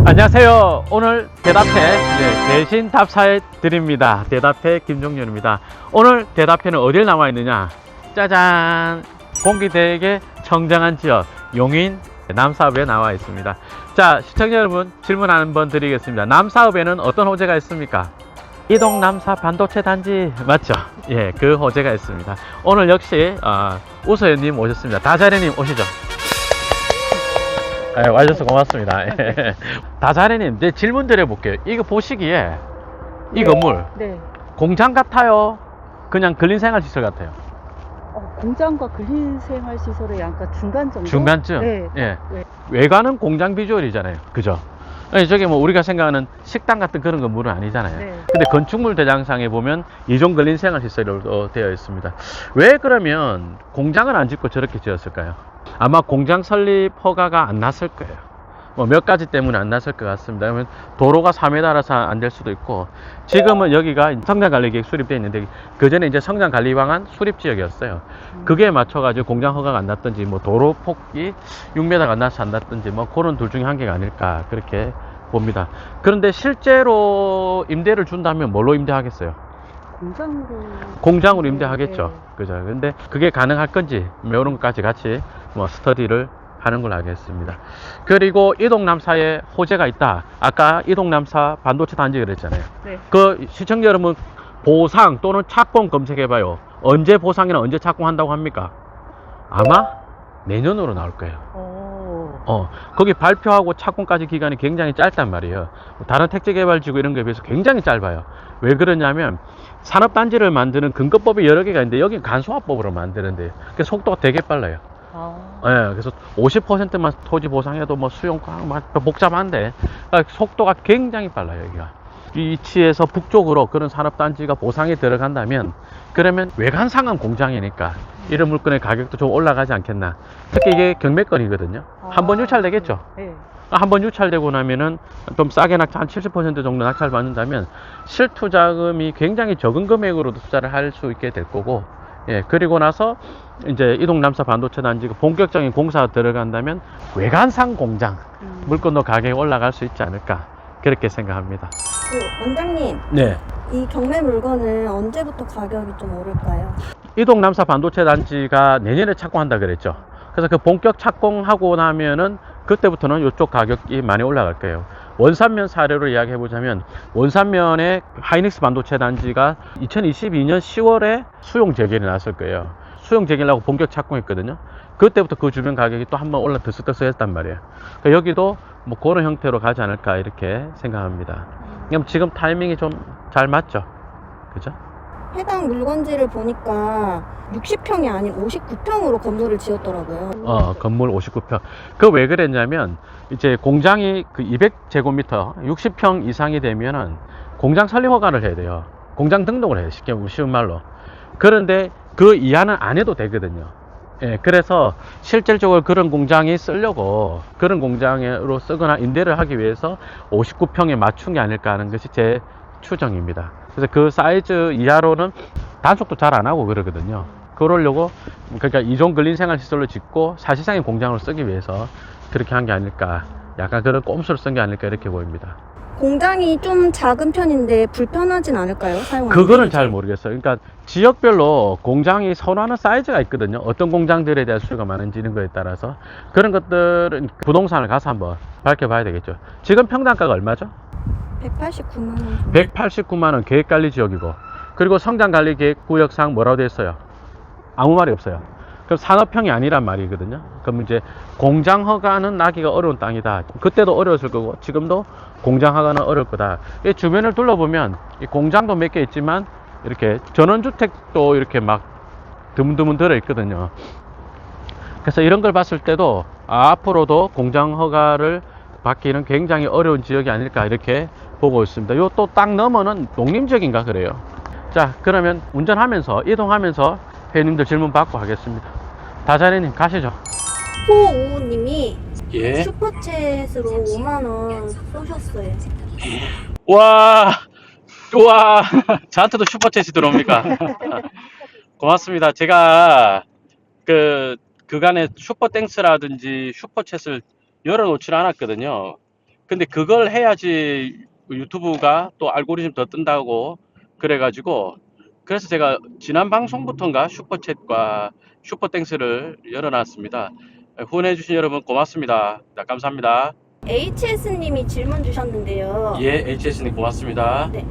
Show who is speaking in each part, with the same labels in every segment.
Speaker 1: 안녕하세요. 오늘 대답회 대신 답사해 드립니다. 대답회 김종윤입니다. 오늘 대답회는 어딜 나와 있느냐? 짜잔! 공기 되게 청정한 지역 용인 남사읍에 나와 있습니다. 자, 시청자 여러분 질문 한번 드리겠습니다. 남사읍에는 어떤 호재가 있습니까? 이동 남사 반도체 단지 맞죠? 예, 그 호재가 있습니다. 오늘 역시 우서연님 오셨습니다. 다자리님 오시죠. 네, 와주셔서 고맙습니다. 다자리님, 이제 질문 드려볼게요. 이거 보시기에 이 건물
Speaker 2: 네.
Speaker 1: 공장 같아요? 그냥 근린생활시설 같아요?
Speaker 2: 공장과 근린생활시설의 약간 중간 정도?
Speaker 1: 중간쯤?
Speaker 2: 네.
Speaker 1: 예.
Speaker 2: 네.
Speaker 1: 외관은 공장 비주얼이잖아요. 그죠? 아니, 저게 뭐 우리가 생각하는 식당 같은 그런 건물은 아니잖아요.
Speaker 2: 네.
Speaker 1: 근데 건축물 대장상에 보면 이종 근린생활시설로 되어 있습니다. 왜 그러면 공장을 안 짓고 저렇게 지었을까요? 아마 공장 설립 허가가 안 났을 거예요. 뭐 몇 가지 때문에 안 났을 것 같습니다. 그러면 도로가 3m라서 안 될 수도 있고, 지금은 여기가 성장관리계획 수립되어 있는데 그 전에 이제 성장관리방안 수립지역이었어요. 그게 맞춰가지고 공장 허가가 안 났든지, 뭐 도로 폭이 6m가 안 나서 안 났든지, 뭐 그런 둘 중에 한 개가 아닐까 그렇게 봅니다. 그런데 실제로 임대를 준다면 뭘로 임대하겠어요? 공장으로 임대하겠죠.
Speaker 2: 네.
Speaker 1: 그죠? 근데 그게 가능할 건지, 이런 것까지 같이 뭐 스터디를 하는 걸로 알겠습니다. 그리고 이동남사에 호재가 있다. 아까 이동남사 반도체 단지 그랬잖아요.
Speaker 2: 네.
Speaker 1: 그 시청자 여러분, 보상 또는 착공 검색해봐요. 언제 보상이나 언제 착공한다고 합니까? 아마 내년으로 나올 거예요. 거기 발표하고 착공까지 기간이 굉장히 짧단 말이에요. 다른 택지개발지구 이런 거에 비해서 굉장히 짧아요. 왜 그러냐면 산업단지를 만드는 근거법이 여러 개가 있는데 여기 간소화법으로 만드는데 그 속도가 되게 빨라요. 예, 그래서 50%만 토지 보상해도 뭐 수용권 막 복잡한데 속도가 굉장히 빨라요. 여기가 이 위치에서 북쪽으로 그런 산업단지가 보상이 들어간다면, 그러면 외관상은 공장이니까 이런 물건의 가격도 좀 올라가지 않겠나. 특히 이게 경매권이거든요. 한번 유찰되겠죠.
Speaker 2: 네.
Speaker 1: 한번 유찰되고 나면은 좀 싸게 낙찰, 한 70% 정도 낙찰 받는다면 실투자금이 굉장히 적은 금액으로도 투자를 할 수 있게 될 거고, 예, 그리고 나서 이제 이동남사 반도체 단지가 본격적인 공사가 들어간다면 외관상 공장 물건도 가격이 올라갈 수 있지 않을까 그렇게 생각합니다.
Speaker 3: 원장님,
Speaker 1: 네.
Speaker 3: 이 경매 물건은 언제부터 가격이 좀 오를까요?
Speaker 1: 이동남사 반도체 단지가 내년에 착공한다 그랬죠. 그래서 그 본격 착공하고 나면은 그때부터는 이쪽 가격이 많이 올라갈 거예요. 원산면 사례로 이야기해 보자면, 원산면의 하이닉스 반도체 단지가 2022년 10월에 수용 재개를 났을 거예요. 수용 재개를 하고 본격 착공했거든요. 그때부터 그 주변 가격이 또 한번 올라 들썩들썩했단 말이에요. 그러니까 여기도 뭐 그런 형태로 가지 않을까 이렇게 생각합니다. 그럼 지금 타이밍이 좀 잘 맞죠? 그죠?
Speaker 3: 해당 물건지를 보니까 60평이 아닌 59평으로 건물을 지었더라고요.
Speaker 1: 건물 59평. 그 왜 그랬냐면, 이제 공장이 그 200제곱미터, 60평 이상이 되면은 공장 설립 허가를 해야 돼요. 공장 등록을 해요. 쉽게 쉬운 말로. 그런데 그 이하는 안 해도 되거든요. 예, 그래서 실질적으로 그런 공장이 쓰려고, 그런 공장으로 쓰거나 임대를 하기 위해서 59평에 맞춘 게 아닐까 하는 것이 제 추정입니다. 그래서 그 사이즈 이하로는 단속도 잘 안 하고 그러거든요. 그러려고, 그러니까 이종 근린생활시설로 짓고 사실상의 공장으로 쓰기 위해서 그렇게 한 게 아닐까, 약간 그런 꼼수를 쓴 게 아닐까 이렇게 보입니다.
Speaker 3: 공장이 좀 작은 편인데 불편하진 않을까요? 사용하는
Speaker 1: 그거는 잘 모르겠어요. 그러니까 지역별로 공장이 선호하는 사이즈가 있거든요. 어떤 공장들에 대한 수요가 많은지 이런 거에 따라서. 그런 것들은 부동산을 가서 한번 밝혀봐야 되겠죠. 지금 평당가가 얼마죠?
Speaker 3: 189만 원 정도.
Speaker 1: 189만 원 계획관리지역이고, 그리고 성장관리계획구역상 뭐라고 되어 있어요? 아무 말이 없어요. 그럼 산업형이 아니란 말이거든요. 그럼 이제 공장 허가는 나기가 어려운 땅이다. 그때도 어려웠을 거고 지금도 공장 허가는 어려울 거다. 이 주변을 둘러보면 이 공장도 몇 개 있지만 이렇게 전원주택도 이렇게 막 드문드문 들어 있거든요. 그래서 이런 걸 봤을 때도 앞으로도 공장 허가를 받기는 굉장히 어려운 지역이 아닐까 이렇게 보고 있습니다. 요 또 딱 넘어는 농림지역인가 그래요. 자, 그러면 운전하면서 이동하면서 회원님들 질문 받고 하겠습니다. 다자리님 가시죠.
Speaker 3: 호우님이
Speaker 1: 예.
Speaker 3: 슈퍼챗으로 5만 원 쏘셨어요.
Speaker 1: 와, 저한테도 슈퍼챗이 들어옵니까? 고맙습니다. 제가 그간에 슈퍼땡스라든지 슈퍼챗을 열어놓질 않았거든요. 근데 그걸 해야지 유튜브가 또 알고리즘 더 뜬다고 그래가지고, 그래서 제가 지난 방송부터인가 슈퍼챗과 슈퍼땡스를 열어놨습니다. 후원해주신 여러분 고맙습니다. 감사합니다.
Speaker 3: HS님이 질문 주셨는데요.
Speaker 1: 예, HS님 고맙습니다.
Speaker 3: 네.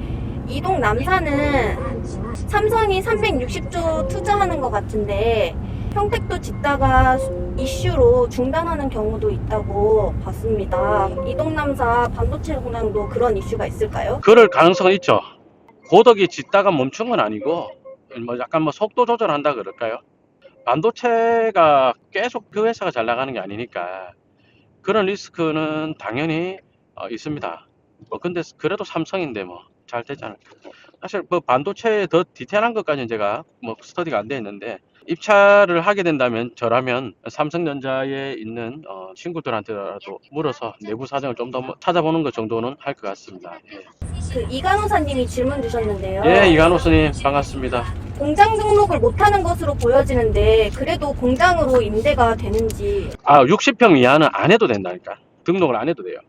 Speaker 3: 이동 남사는 삼성이 360조 투자하는 것 같은데 평택도 짓다가 이슈로 중단하는 경우도 있다고 봤습니다. 이동 남사 반도체 공장도 그런 이슈가 있을까요?
Speaker 1: 그럴 가능성은 있죠. 고덕이 짓다가 멈춘 건 아니고, 뭐 약간 뭐 속도 조절한다 그럴까요? 반도체가 계속 그 회사가 잘 나가는 게 아니니까 그런 리스크는 당연히 있습니다. 뭐 근데 그래도 삼성인데 뭐 잘 되지 않을까. 사실 뭐 반도체의 더 디테일한 것까지는 제가 뭐 스터디가 안 돼 있는데, 입찰을 하게 된다면 저라면 삼성전자에 있는 친구들한테라도 물어서 내부 사정을 좀 더 찾아보는 것 정도는 할 것 같습니다. 예.
Speaker 3: 그 이간호사님이 질문 주셨는데요.
Speaker 1: 예, 이간호스님 반갑습니다.
Speaker 3: 공장 등록을 못하는 것으로 보여지는데 그래도 공장으로 임대가 되는지.
Speaker 1: 60평 이하는 안 해도 된다니까. 등록을 안 해도 돼요.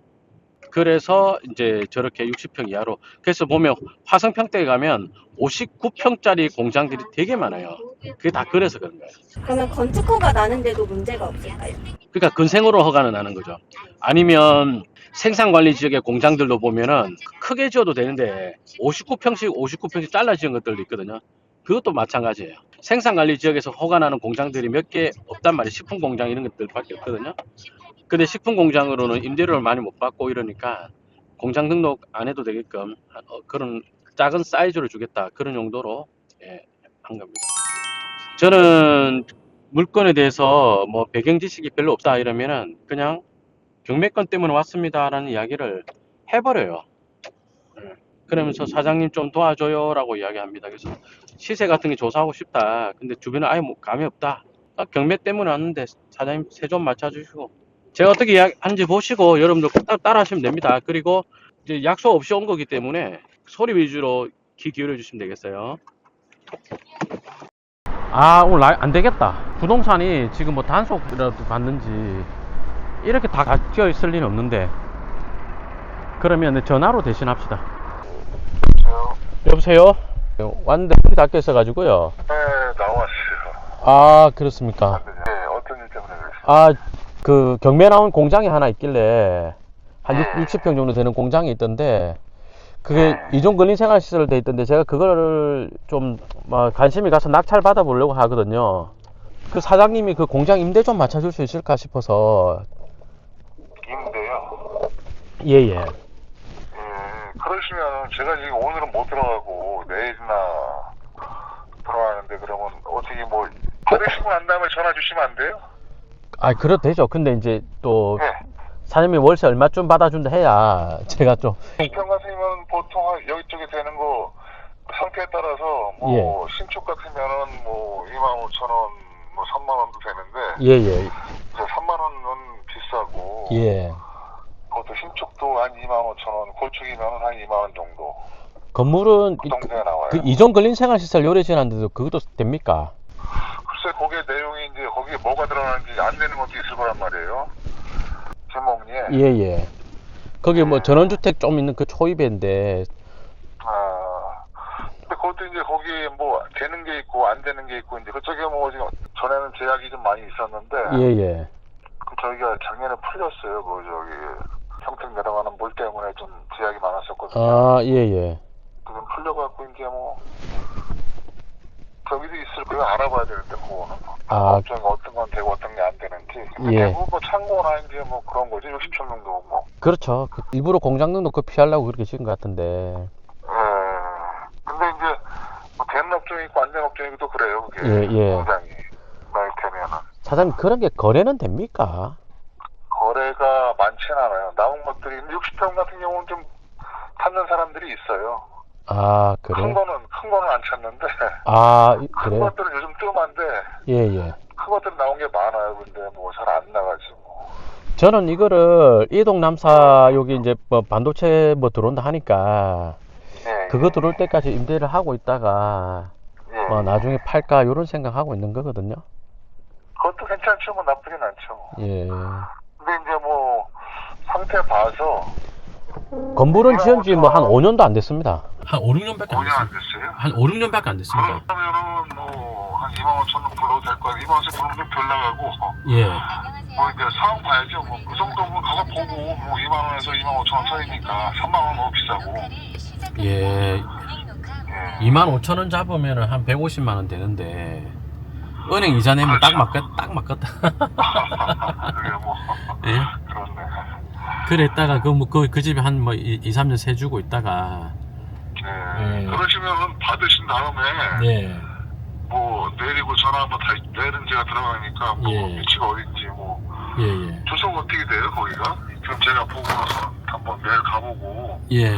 Speaker 1: 그래서 이제 저렇게 60평 이하로. 그래서 보면 화성평택에 가면 59평짜리 공장들이 되게 많아요. 그게 다 그래서 그런 거예요.
Speaker 3: 그러면 건축허가 나는데도 문제가 없을까요?
Speaker 1: 그러니까 근생으로 허가는 나는 거죠. 아니면 생산관리 지역의 공장들도 보면은 크게 지어도 되는데 59평씩 잘라 지은 것들도 있거든요. 그것도 마찬가지예요. 생산관리 지역에서 허가 나는 공장들이 몇 개 없단 말이에요. 식품 공장 이런 것들밖에 없거든요. 근데 식품 공장으로는 임대료를 많이 못 받고 이러니까 공장 등록 안 해도 되게끔 그런 작은 사이즈로 주겠다, 그런 용도로 한 겁니다. 저는 물건에 대해서 뭐 배경 지식이 별로 없다 이러면은 그냥 경매권 때문에 왔습니다라는 이야기를 해버려요. 그러면서 사장님 좀 도와줘요 라고 이야기합니다. 그래서 시세 같은 게 조사하고 싶다, 근데 주변에 아예 뭐 감이 없다, 경매 때문에 왔는데 사장님 세 좀 맞춰주시고, 제가 어떻게 이야기하는지 보시고 여러분들 꼭 따라 하시면 됩니다. 그리고 이제 약속 없이 온 거기 때문에 소리 위주로 귀 기울여 주시면 되겠어요. 오늘 안 되겠다. 부동산이 지금 뭐 단속이라도 받는지 이렇게 다 갇혀 있을 리는 없는데, 그러면 전화로 대신합시다. 여보세요? 왔는데 문이 닫혀 있어가지고요.
Speaker 4: 네, 나왔어요.
Speaker 1: 그렇습니까?
Speaker 4: 네, 어떤 일 때문에 그러셨어요?
Speaker 1: 그 경매 나온 공장이 하나 있길래 한
Speaker 4: 네.
Speaker 1: 60평 정도 되는 공장이 있던데, 그게 이종 근린생활시설로 돼 있던데 제가 그거를 좀 관심이 가서 낙찰 받아 보려고 하거든요. 그 사장님이 그 공장 임대 좀 맞춰줄 수 있을까 싶어서.
Speaker 4: 임대요?
Speaker 1: 예예.
Speaker 4: 예, 그러시면 제가 지금 오늘은 못 들어가고 내일이나 들어가는데, 그러면 어떻게 뭐 받으시고 난 다음에 전화 주시면 안 돼요?
Speaker 1: 그래도 되죠. 근데 이제 또
Speaker 4: 네.
Speaker 1: 사장님이 월세 얼마쯤 받아준다 해야 제가 좀.
Speaker 4: 평 같으면 보통 여기 쪽에 되는 거 상태에 따라서 뭐 신축 같으면은 뭐 25,000원, 뭐 3만 원도 되는데,
Speaker 1: 예예.
Speaker 4: 이제 3만 원은 비싸고,
Speaker 1: 예.
Speaker 4: 그것도 신축도 한 25,000원, 골축이면 한 2만 원 정도.
Speaker 1: 건물은
Speaker 4: 그 정도에 나와요.
Speaker 1: 그 이종 근린생활시설 요래 지었는데도 그것도 됩니까?
Speaker 4: 글쎄, 거기에 내용이 이제 거기에 뭐가 들어가는지 안 되는 것도 있을 거란 말이에요. 제목에.
Speaker 1: 예예. 거기 뭐 전원주택 좀 있는 그 초입인데.
Speaker 4: 근데 그것도 이제 거기에 뭐 되는 게 있고 안 되는 게 있고, 이제 그쪽에 뭐 지금 전에는 제약이 좀 많이 있었는데,
Speaker 1: 예예.
Speaker 4: 그 저희가 작년에 풀렸어요. 그 저기 평택 내려가는 물 때문에 좀 제약이 많았었거든요.
Speaker 1: 예예.
Speaker 4: 그건 풀려갖고 이제 뭐 저기도 있을 거예요. 알아봐야 되는데, 그거는 어떤 건 되고 어떤 게 안 되는지.
Speaker 1: 예.
Speaker 4: 대부분 뭐 창고나 이제 뭐 그런 거지. 60층 정도 뭐.
Speaker 1: 그렇죠. 일부러 공장 등록 그 피하려고 그렇게 지은 것 같은데.
Speaker 4: 근데 이제 뭐 된 업종이 있고 안 된 업종이 있고 또 그래요. 그게
Speaker 1: 예.
Speaker 4: 공장이 나이테면은.
Speaker 1: 사장님 그런 게 거래는 됩니까?
Speaker 4: 거래가 많지는 않아요. 나온 것들이 60평 같은 경우는 좀 찾는 사람들이 있어요.
Speaker 1: 그래?
Speaker 4: 큰 거는 안 찾는데. 큰
Speaker 1: 그래?
Speaker 4: 것들은 요즘 뜸한데.
Speaker 1: 예예.
Speaker 4: 큰 것들은 나온 게 많아요. 근데 뭐 잘 안 나가지 뭐.
Speaker 1: 저는 이거를 이동 남사 여기 이제 뭐 반도체 뭐 들어온다 하니까 그거 들어올 때까지 임대를 하고 있다가 뭐 나중에 팔까 이런 생각하고 있는 거거든요.
Speaker 4: 그것도 괜찮죠. 뭐 나쁘진 않죠.
Speaker 1: 예.
Speaker 4: 근데 이제 뭐 상태 봐서
Speaker 1: 건물은 지은 지 뭐 한 5년도 안 됐습니다. 한 5, 6년밖에
Speaker 4: 5년 안 됐어요?
Speaker 1: 한 5, 6년밖에 안 됐습니다.
Speaker 4: 그러면은 뭐 한 2만 5천 원 불러도 될 거야. 2만 5천 원 불러도 별 나가고
Speaker 1: 예.
Speaker 4: 뭐 이제 상황 봐야죠. 뭐 그 정도면 가서 보고 뭐 2만 원에서 2만 5천 원 차이니까 3만 원 너무 비싸고.
Speaker 1: 예. 2만 5천 원 잡으면 한 150만 원 되는데 은행 이자 내면 딱 맞겠다.
Speaker 4: 그게 뭐
Speaker 1: 예.
Speaker 4: 그렇네.
Speaker 1: 그랬다가 그 집에 한 뭐 2, 3년 세주고 있다가
Speaker 4: 네. 그러시면은 받으신 다음에
Speaker 1: 예.
Speaker 4: 뭐 내리고 전화 한번 다 내는 제가 들어가니까 뭐
Speaker 1: 예.
Speaker 4: 위치가 어딘지 뭐
Speaker 1: 예.
Speaker 4: 주소가 어떻게 돼요 거기가? 그럼 제가 보고 나서 한번 내일 가보고
Speaker 1: 예.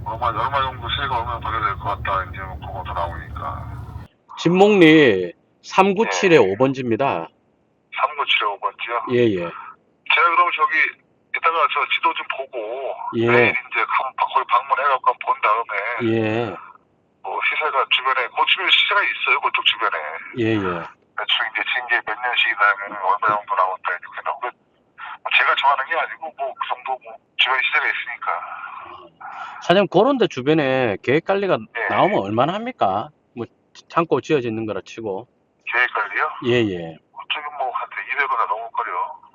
Speaker 4: 얼마 정도 세가 얼마 받아야 될 것 같다 이제 뭐 그것도 나오니까.
Speaker 1: 진목리 397의 5번지입니다.
Speaker 4: 397에 5번지요?
Speaker 1: 예.
Speaker 4: 제가 그럼 저기 이따가 저 지도 좀 보고
Speaker 1: 예.
Speaker 4: 내일 이제 거기 방문해갖고 한번 본 다음에
Speaker 1: 예.
Speaker 4: 뭐 시세가 주변에 그 주변에 시세가 있어요 그쪽 주변에.
Speaker 1: 예.
Speaker 4: 대충 이제 징계 몇 년씩이나 하면 얼마 정도 나온다 이렇게 나오고 제가 정하는 게 아니고 뭐 그 정도 뭐 주변에 시세가 있으니까.
Speaker 1: 사장님 그런 데 주변에 계획 관리가
Speaker 4: 예.
Speaker 1: 나오면 얼마나 합니까? 뭐 창고 지어지는 거라 치고.
Speaker 4: 계획 관리요?
Speaker 1: 예.
Speaker 4: 지금 뭐 한 200원은 넘을걸요.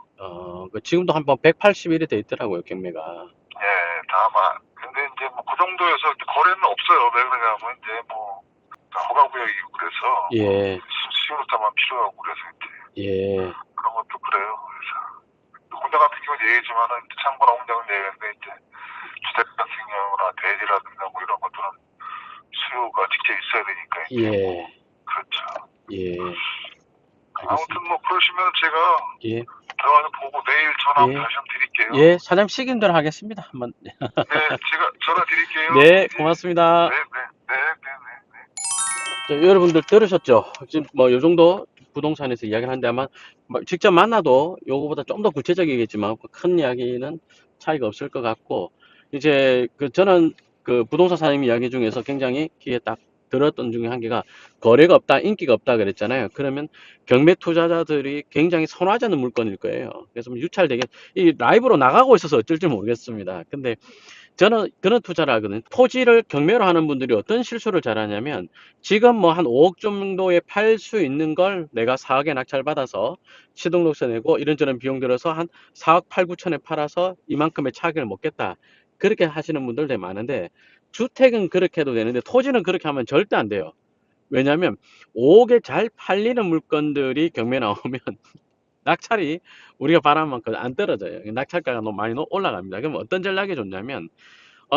Speaker 1: 지금도 한 번 181이 돼 있더라고요, 경매가.
Speaker 4: 예, 다만 근데 이제 뭐 그 정도에서 거래는 없어요. 왜 그러냐면 이제 뭐 허가구역이고 그래서
Speaker 1: 예.
Speaker 4: 수요자만 필요하고 그래서 이제
Speaker 1: 예.
Speaker 4: 그런 것도 그래요. 그래서 공장 같은 경우는 얘기지만은 창고나 공장은 얘기했는데 이제 주택 같은 경우나 대지라든가 뭐 이런 것들은 수요가 직접 있어야 되니까 이제
Speaker 1: 예.
Speaker 4: 그렇죠.
Speaker 1: 예.
Speaker 4: 아무튼 뭐 그러시면 제가
Speaker 1: 예.
Speaker 4: 들어가서 보고 내일 전화
Speaker 1: 예.
Speaker 4: 다시 한번 드릴게요.
Speaker 1: 예, 사장님 시kin대로 하겠습니다. 한번.
Speaker 4: 네, 제가 전화 드릴게요.
Speaker 1: 네, 고맙습니다.
Speaker 4: 네.
Speaker 1: 자, 여러분들 들으셨죠? 지금 뭐 요 정도 부동산에서 이야기를 하는데 아마 직접 만나도 요거보다 좀 더 구체적이겠지만 큰 이야기는 차이가 없을 것 같고 이제 저는 그 부동산 사장님 이야기 중에서 굉장히 귀에 딱 들었던 중에 한 개가 거래가 없다, 인기가 없다 그랬잖아요. 그러면 경매 투자자들이 굉장히 선호하지 않는 물건일 거예요. 그래서 유찰되게 이 라이브로 나가고 있어서 어쩔지 모르겠습니다. 근데 저는 그런 투자를 하거든요. 토지를 경매로 하는 분들이 어떤 실수를 잘하냐면 지금 뭐 한 5억 정도에 팔 수 있는 걸 내가 4억에 낙찰받아서 시등록세 내고 이런저런 비용 들어서 한 4억 8, 9천에 팔아서 이만큼의 차익을 먹겠다. 그렇게 하시는 분들 되게 많은데 주택은 그렇게 해도 되는데 토지는 그렇게 하면 절대 안 돼요. 왜냐하면 5억에 잘 팔리는 물건들이 경매 나오면 낙찰이 우리가 바라는 만큼 안 떨어져요. 낙찰가가 너무 많이 올라갑니다. 그럼 어떤 전략이 좋냐면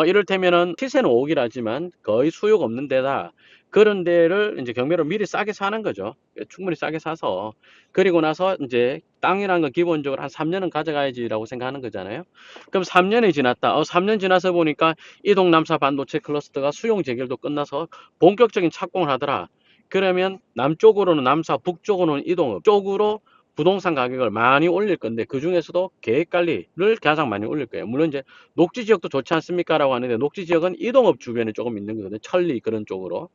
Speaker 1: 이를테면은 시세는 5억이라지만 거의 수요가 없는 데다 그런 데를 이제 경매로 미리 싸게 사는 거죠. 충분히 싸게 사서 그리고 나서 이제 땅이라는 건 기본적으로 한 3년은 가져가야지라고 생각하는 거잖아요. 그럼 3년이 지났다. 3년 지나서 보니까 이동 남사 반도체 클러스터가 수용 재결도 끝나서 본격적인 착공을 하더라. 그러면 남쪽으로는 남사, 북쪽으로는 이동 쪽으로 부동산 가격을 많이 올릴 건데 그 중에서도 계획 관리를 가장 많이 올릴 거예요. 물론 이제 녹지 지역도 좋지 않습니까? 라고 하는데 녹지 지역은 이동업 주변에 조금 있는 거거든요. 천리 그런 쪽으로.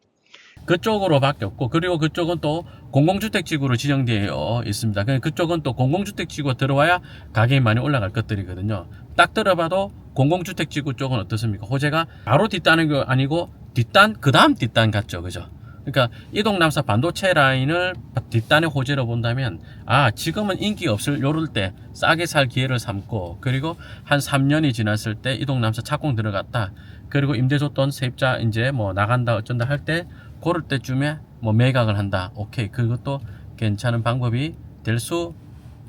Speaker 1: 그쪽으로밖에 없고 그리고 그쪽은 또 공공주택지구로 지정되어 있습니다. 그쪽은 또 공공주택지구가 들어와야 가격이 많이 올라갈 것들이거든요. 딱 들어봐도 공공주택지구 쪽은 어떻습니까? 호재가 바로 뒷단은 아니고 뒷단 그 다음 뒷단 같죠, 그죠? 그러니까 이동 남사 반도체 라인을 뒷단의 호재로 본다면 지금은 인기가 없을 요럴 때 싸게 살 기회를 삼고 그리고 한 3년이 지났을 때 이동 남사 착공 들어갔다. 그리고 임대 줬던 세입자 이제 뭐 나간다 어쩐다 할 때 그럴 때쯤에 뭐 매각을 한다. 오케이. 그것도 괜찮은 방법이 될 수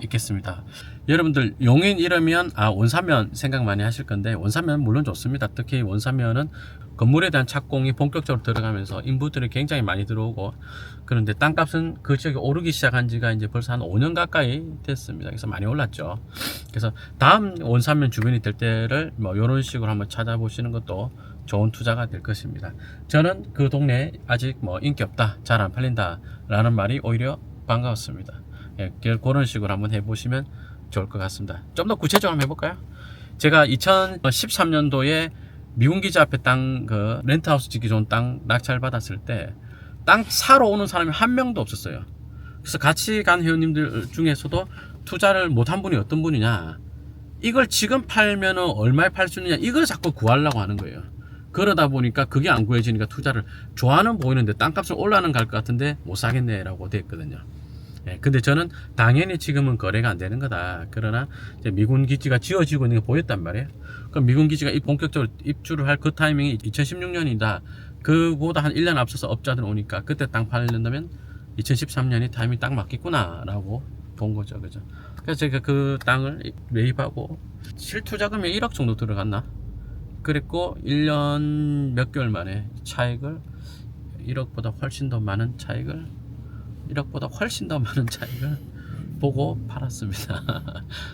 Speaker 1: 있겠습니다. 여러분들 용인 이러면 원산면 생각 많이 하실 건데 원산면 물론 좋습니다. 특히 원산면은 건물에 대한 착공이 본격적으로 들어가면서 인부들이 굉장히 많이 들어오고 그런데 땅값은 그 지역에 오르기 시작한 지가 이제 벌써 한 5년 가까이 됐습니다. 그래서 많이 올랐죠. 그래서 다음 원산면 주변이 될 때를 뭐 이런 식으로 한번 찾아보시는 것도 좋은 투자가 될 것입니다. 저는 그 동네 아직 뭐 인기 없다, 잘 안 팔린다 라는 말이 오히려 반가웠습니다. 그런 식으로 한번 해보시면 좋을 것 같습니다. 좀 더 구체적으로 한번 해볼까요? 제가 2013년도에 미군기지 앞에 땅 렌트하우스 짓기 좋은 땅 낙찰 받았을 때 땅 사러 오는 사람이 한 명도 없었어요. 그래서 같이 간 회원님들 중에서도 투자를 못한 분이 어떤 분이냐, 이걸 지금 팔면은 얼마에 팔 수 있느냐 이걸 자꾸 구하려고 하는 거예요. 그러다 보니까 그게 안 구해지니까 투자를 좋아는 보이는데 땅값은 올라는 갈 것 같은데 못 사겠네 라고 됐거든요. 예, 근데 저는 당연히 지금은 거래가 안 되는 거다. 그러나 이제 미군 기지가 지어지고 있는 게 보였단 말이에요. 그럼 미군 기지가 본격적으로 입주를 할 그 타이밍이 2016년이다. 그보다 한 1년 앞서서 업자들 오니까 그때 땅 팔린다면 2013년이 타이밍이 딱 맞겠구나 라고 본 거죠. 그죠? 그래서 제가 그 땅을 매입하고 실투자금이 1억 정도 들어갔나? 그랬고 1년 몇 개월 만에 차익을 1억보다 훨씬 더 많은 차익을 1억보다 훨씬 더 많은 차익을 보고 팔았습니다.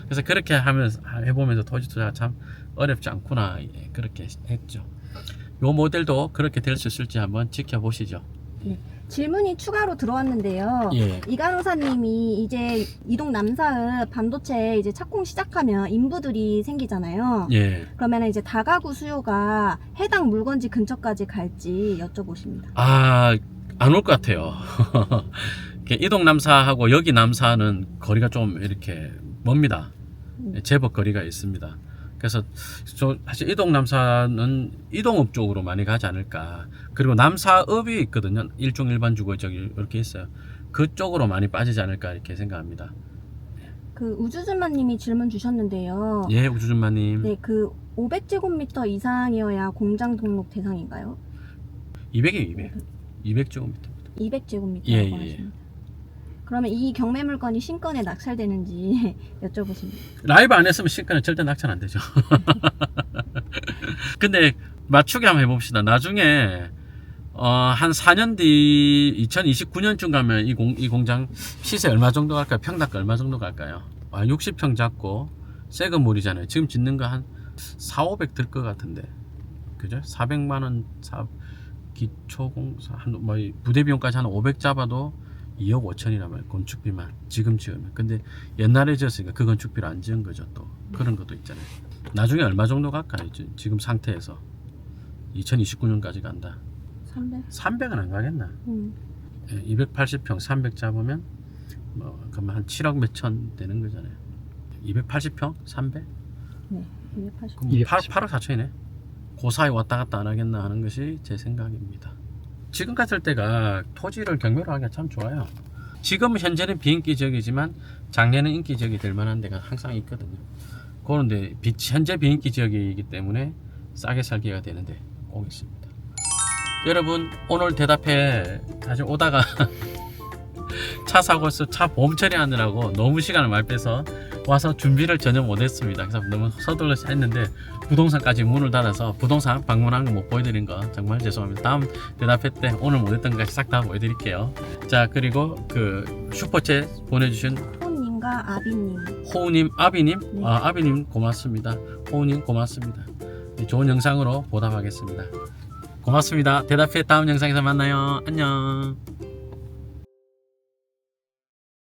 Speaker 1: 그래서 그렇게 하면서 해보면서 토지 투자가 참 어렵지 않구나, 예, 그렇게 했죠. 요 모델도 그렇게 될 수 있을지 한번 지켜보시죠.
Speaker 3: 네. 질문이 추가로 들어왔는데요.
Speaker 1: 예.
Speaker 3: 이간호사님이 이제 이동 남사읍 반도체 이제 착공 시작하면 인부들이 생기잖아요.
Speaker 1: 예.
Speaker 3: 그러면 이제 다가구 수요가 해당 물건지 근처까지 갈지 여쭤보십니다.
Speaker 1: 아, 안 올 것 같아요. 이동 남사하고 여기 남사는 거리가 좀 이렇게 멉니다. 제법 거리가 있습니다. 그래서 사실 이동 남사는 이동업 쪽으로 많이 가지 않을까. 그리고 남사읍이 있거든요. 일종 일반 주거 저기 이렇게 있어요. 그쪽으로 많이 빠지지 않을까 이렇게 생각합니다.
Speaker 3: 그 우주준마님이 질문 주셨는데요.
Speaker 1: 예, 우주준마님.
Speaker 3: 네, 그 500제곱미터 이상이어야 공장 등록 대상인가요?
Speaker 1: 200이에요, 200. 200제곱미터.
Speaker 3: 200제곱미터라고
Speaker 1: 예, 예.
Speaker 3: 하십니다. 그러면 이 경매 물건이 신건에 낙찰되는지 여쭤보십니다.
Speaker 1: 라이브 안 했으면 시가는 절대 낙찰 안 되죠. 근데 맞추기 한번 해봅시다. 나중에 한 4년 뒤 2029년쯤 가면 이 공장 시세 얼마 정도 갈까요? 평당 얼마 정도 갈까요? 60평 잡고 새 건물이잖아요. 지금 짓는 거 한 4,500 들 것 같은데, 그죠? 400만원 기초공사 뭐 부대 비용까지 한 500 잡아도 2억 5천이라면 건축비만 지금 지으면. 근데 옛날에 지었으니까 그 건축비를 안 지은 거죠. 또 그런 것도 있잖아요. 나중에 얼마 정도 갈까요? 지금 상태에서 2029년까지 간다. 300은 안 가겠나? 280평 300 잡으면 뭐 그러면 한 7억 몇천 되는 거잖아요. 280평 300?
Speaker 3: 네, 280.
Speaker 1: 그럼 8억 4천이네. 그 사이 왔다 갔다 안 하겠나 하는 것이 제 생각입니다. 지금 같을 때가 토지를 경매로 하기가 참 좋아요. 지금 현재는 비인기 지역이지만 작년은 인기 지역이 될 만한 데가 항상 있거든요. 그런데 현재 비인기 지역이기 때문에 싸게 살기가 되는데 꼭 있습니다. 여러분, 오늘 대답해 사실 오다가 차 사고서 차 보험 처리하느라고 너무 시간을 많이 빼서 와서 준비를 전혀 못했습니다. 그래서 너무 서둘러서 했는데 부동산까지 문을 닫아서 부동산 방문한 거 못 보여드린 거 정말 죄송합니다. 다음 대답회 때 오늘 못했던 것까지 싹 다 보여드릴게요. 자, 그리고 그 슈퍼챗 보내주신
Speaker 3: 호우님과 아비님.
Speaker 1: 호우님, 아비님,
Speaker 3: 네.
Speaker 1: 아비님 고맙습니다. 호우님 고맙습니다. 좋은 영상으로 보답하겠습니다. 고맙습니다. 대답회 다음 영상에서 만나요. 안녕.